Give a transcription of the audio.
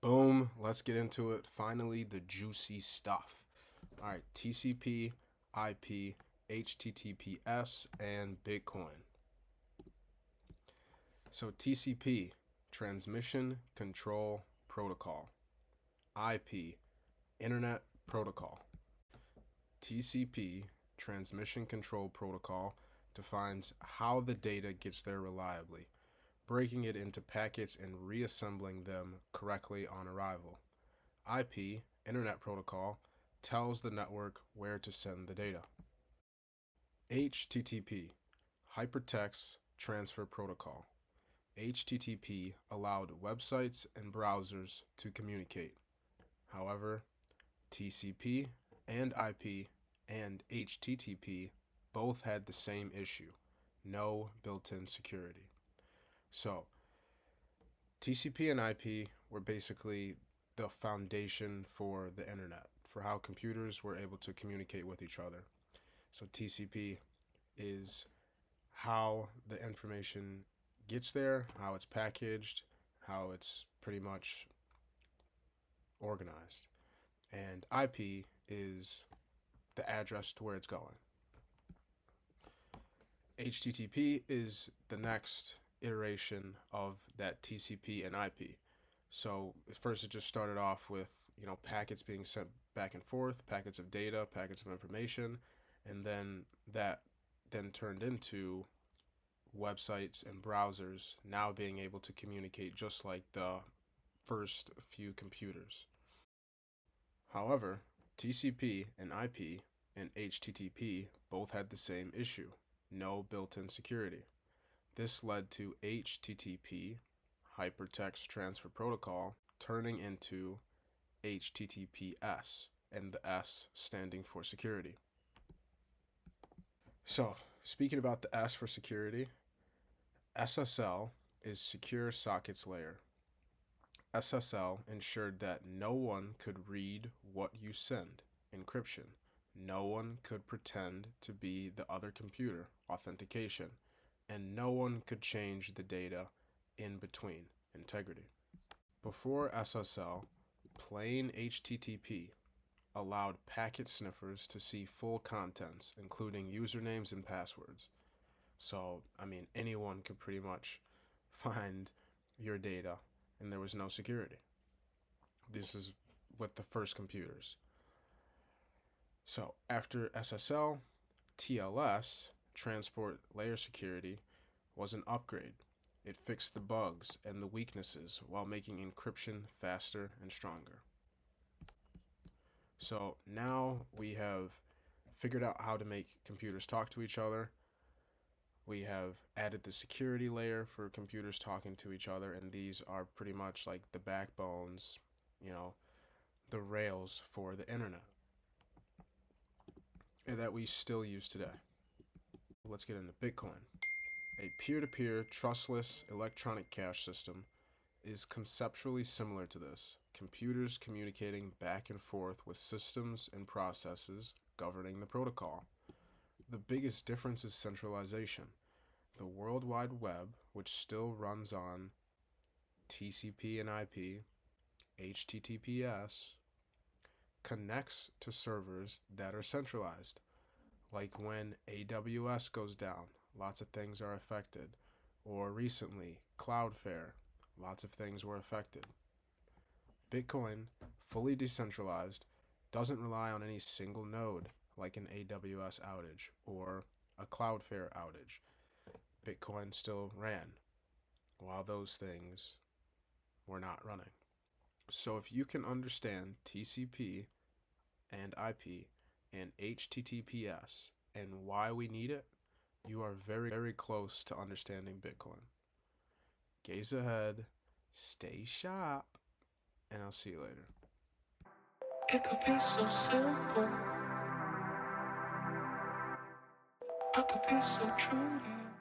Boom, let's get into it. Finally, the juicy stuff. All right, TCP, IP, HTTPS, and Bitcoin. So TCP, Transmission Control Protocol. IP, Internet Protocol. TCP, Transmission Control Protocol, defines how the data gets there reliably, breaking it into packets and reassembling them correctly on arrival. IP, Internet Protocol, tells the network where to send the data. HTTP, Hypertext Transfer Protocol. HTTP allowed websites and browsers to communicate. However, TCP and IP and HTTP both had the same issue: no built-in security. So, TCP and IP were basically the foundation for the internet, for how computers were able to communicate with each other. So TCP is how the information gets there, how it's packaged, how it's pretty much organized. And IP is the address to where it's going. HTTP is the next iteration of that TCP and IP. So at first it just started off with, packets being sent back and forth, packets of data, packets of information, and then that turned into websites and browsers now being able to communicate just like the first few computers. However, TCP and IP and HTTP both had the same issue: no built-in security. This led to HTTP, Hypertext Transfer Protocol, turning into HTTPS, and the S standing for security. So, speaking about the S for security, SSL is Secure Sockets Layer. SSL ensured that no one could read what you send, encryption. No one could pretend to be the other computer, authentication. And no one could change the data in between, integrity. Before SSL, plain HTTP allowed packet sniffers to see full contents, including usernames and passwords. So, anyone could pretty much find your data, and there was no security. This is with the first computers. So, after SSL, TLS, Transport Layer Security, was an upgrade. It fixed the bugs and the weaknesses while making encryption faster and stronger. So now we have figured out how to make computers talk to each other. We have added the security layer for computers talking to each other, and these are pretty much like the backbones, the rails for the internet, and that we still use today. Let's get into Bitcoin. A peer-to-peer trustless electronic cash system is conceptually similar to this: computers communicating back and forth with systems and processes governing the protocol. The biggest difference is centralization. The World Wide Web, which still runs on TCP and IP, HTTPS, connects to servers that are centralized. Like when AWS goes down, lots of things are affected. Or recently, Cloudflare, lots of things were affected. Bitcoin, fully decentralized, doesn't rely on any single node like an AWS outage or a Cloudflare outage. Bitcoin still ran while those things were not running. So if you can understand TCP and IP and HTTPS and why we need it, you are very, very close to understanding Bitcoin. Gaze ahead, stay sharp, and I'll see you later. It could be so simple. I could be so true to you.